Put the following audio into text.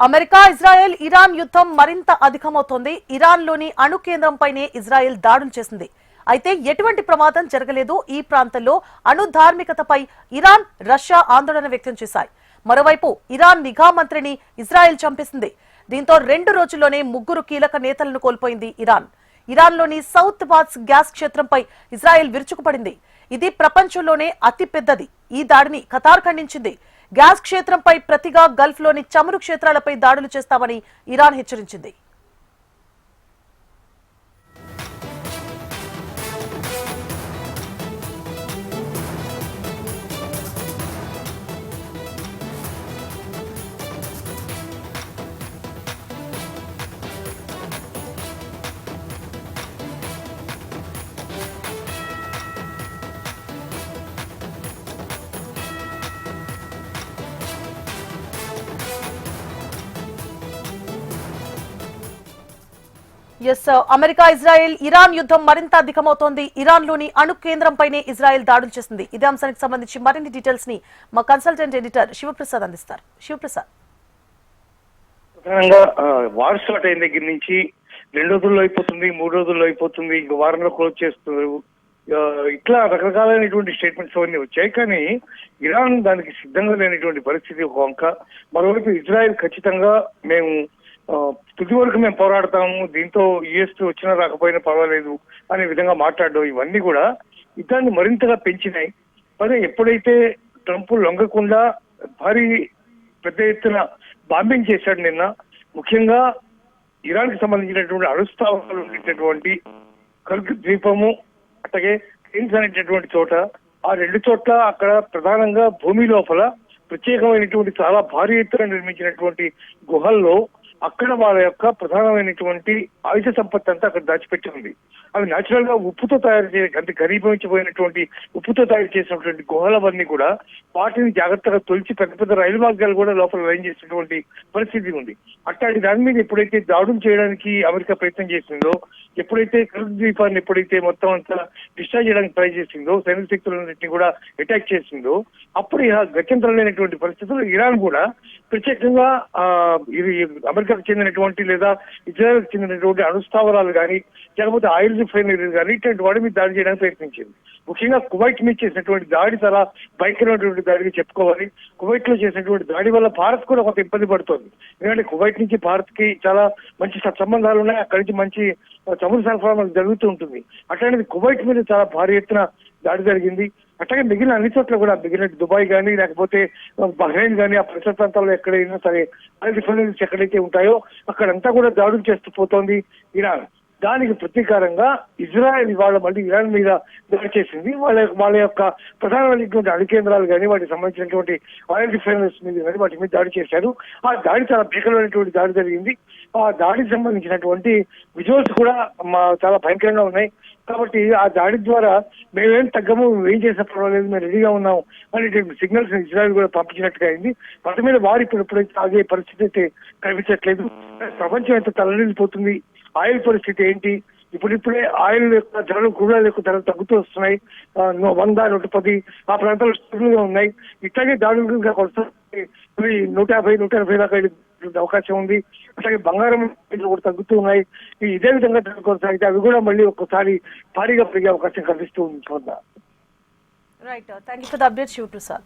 America Israel Iran యుద్ధం మరింత అధికమవుతోంది. Iran లోని అణు కేంద్రంపైనే ఇజ్రాయెల్ దాడులు చేసింది. అయితే ఎటువంటి ప్రమాదం జరగలేదు. ఈ ప్రాంతంలో అణు ధార్మికతపై ఇరాన్, రష్యా ఆందోళన వ్యక్తం చేశాయి. మరోవైపు ఇరాన్ నిఘా మంత్రిని ఇజ్రాయెల్ చంపేసింది. దీంతో 2 రోజుల్లోనే 3 కీలక నేతలను కోల్పోయింది ఇరాన్. ఇరాన్లోని సౌత్ బాత్స్ గ్యాస్ క్షేత్రంపై ఇజ్రాయెల్ విరుచుకుపడింది. ఇది ప్రపంచంలోనే అతి పెద్దది. ఈ దాడిని ఖతార్ ఖండించింది. గ్యాస్ క్షేత్రంపై ప్రతిగా గల్ఫ్లోని చమురు క్షేత్రాలపై దాడులు చేస్తామని ఇరాన్ హెచ్చరించింది. అమెరికా ఇజ్రాయెల్ ఇరాన్ యుద్ధం మరింత అధికమవుతోంది. ఇరాన్ లోని అణు కేంద్రంపైనే ఇజ్రాయెల్ దాడులు చేసింది. ఇదే అంశానికి సంబంధించి మరిన్ని డీటెయిల్స్ ని మా కన్సల్టెంట్ ఎడిటర్ శివప్రసాద్ అందిస్తారు. శివప్రసాద్, ప్రధానంగా వార్ స్టార్ట్ అయిన దగ్గర నుంచి 2 రోజుల్లో అయిపోతుంది, 3 రోజుల్లో అయిపోతుంది, ఇంక వారంలో క్లోజ్ చేస్తున్నారు, ఇట్లా రకరకాలైనటువంటి స్టేట్మెంట్స్ అవన్నీ వచ్చాయి. కానీ ఇరాన్ దానికి సిద్ధంగా లేనటువంటి పరిస్థితి ఒక వంక. మరోవైపు ఇజ్రాయెల్ ఖచ్చితంగా మేము తుది వరకు మేము పోరాడతాము, దీంతో యుఎస్ వచ్చినా రాకపోయినా పర్వాలేదు అనే విధంగా మాట్లాడడం, ఇవన్నీ కూడా యుద్ధాన్ని మరింతగా పెంచినాయి. మరి ఎప్పుడైతే ట్రంప్ లొంగకుండా భారీ పెద్ద ఎత్తున బాంబింగ్ చేశాడు నిన్న, ముఖ్యంగా ఇరాన్ కి సంబంధించినటువంటి అణుస్థావరాలు ఉండేటటువంటి కర్గ్ ద్వీపము, అట్లాగే కేన్స్ అనేటటువంటి చోట, ఆ 2 చోట్ల అక్కడ ప్రధానంగా భూమి లోపల ప్రత్యేకమైనటువంటి చాలా భారీ ఎత్తున నిర్మించినటువంటి గుహల్లో అక్కడ వాళ్ళ యొక్క ప్రధానమైనటువంటి ఆయుధ సంపత్తి అంతా అక్కడ దాచిపెట్టి ఉంది. అవి న్యాచురల్ గా ఉప్పుతో తయారు అంటే ఘనీభవించిపోయినటువంటి ఉప్పుతో తయారు చేసినటువంటి గుహలవన్నీ కూడా వాటిని జాగ్రత్తగా తొలిచి పెద్ద పెద్ద రైలు మార్గాలు కూడా లోపల లైన్ చేసినటువంటి పరిస్థితి ఉంది. అట్లాంటి దాని మీద ఎప్పుడైతే దాడులు చేయడానికి అమెరికా ప్రయత్నం చేసిందో, ఎప్పుడైతే కర్గ్ ద్వీపాన్ని ఎప్పుడైతే మొత్తం అంతా డిస్ట్రాయ్ చేయడానికి ట్రై చేసిందో, సైనిక శక్తులన్నింటినీ కూడా అటాక్ చేసిందో, అప్పుడు గత్యంతరం లేనటువంటి పరిస్థితుల్లో ఇరాన్ కూడా ప్రత్యేకంగా ఇది అమెరికాకు చెందినటువంటి లేదా ఇజ్రాయెల్కి చెందినటువంటి అణుస్థావరాలు కానీ, లేకపోతే ఆయిల్ రిఫైనరీలు కానీ ఇట్లాంటి వాడి మీద దాడి చేయడానికి ప్రయత్నించింది. ముఖ్యంగా కువైట్ మీద చేసినటువంటి దాడి చాలా భయంకరమైనటువంటి దాడిగా చెప్పుకోవాలి. కువైట్ లో చేసినటువంటి దాడి వల్ల భారత్ కూడా కొంత ఇబ్బంది పడుతుంది. ఎందుకంటే కువైట్ నుంచి భారత్ కి చాలా మంచి సంబంధాలు ఉన్నాయి, అక్కడి నుంచి మంచి చమురు సరఫరా జరుగుతూ ఉంటుంది. అట్లాంటిది కువైట్ మీద చాలా భారీ ఎత్తున దాడి జరిగింది. అట్లాగే మిగిలిన అన్ని చోట్ల కూడా, మిగిలిన దుబాయ్ కానీ, లేకపోతే బహ్రెయిన్ కానీ, ఆ పరిసర ప్రాంతాల్లో ఎక్కడైనా సరే ఆయిల్ రిఫైనరీస్ ఎక్కడైతే ఉంటాయో అక్కడంతా కూడా దాడులు చేస్తూ పోతోంది ఇరాన్. దానికి ప్రతీకారంగా ఇజ్రాయెల్ ఇవాళ మళ్ళీ ఇరాన్ మీద దాడి చేసింది. వాళ్ళ యొక్క ప్రధానమైనటువంటి అణు కేంద్రాలు కానీ, వాటికి సంబంధించినటువంటి ఆయిల్ రిఫైనరీస్ మీద కానీ వాటి మీద దాడి చేశారు. ఆ దాడి చాలా భీకరమైనటువంటి దాడి జరిగింది. ఆ దాడికి సంబంధించినటువంటి విజువల్స్ కూడా చాలా భయంకరంగా ఉన్నాయి. కాబట్టి ఆ దాడి ద్వారా మేమేం తగ్గము, ఏం చేసే పర్వాలేదు, మేము రెడీగా ఉన్నాము అనేటువంటి సిగ్నల్స్ ఇజ్రాయెల్ కూడా పంపించినట్టుగా అయింది. వాటి మీద వారు ఇప్పుడైతే ఆగే పరిస్థితి అయితే కనిపించట్లేదు. ప్రపంచం ఎంత తలనిల్లిపోతుంది, ఆయిల్ పరిస్థితి ఏంటి, ఇప్పుడిప్పుడే ఆయిల్ యొక్క ధరలు, క్రూడ్ ఆయిల్ యొక్క ధరలు తగ్గుతూ వస్తున్నాయి. 100, 110 ఆ ప్రాంతాల్లో స్టేబుల్గా ఉన్నాయి. ఇట్లాగే దాడులు కొనసాగితే 150, 180 దాకా అవకాశం ఉంది. అట్లాగే బంగారం కూడా తగ్గుతూ ఉన్నాయి. ఇదే విధంగా కొనసాగితే అవి కూడా మళ్ళీ ఒక్కసారి భారీగా పెరిగే అవకాశం కనిపిస్తూ ఉంది. Right, thank you for the update Sivaprasad.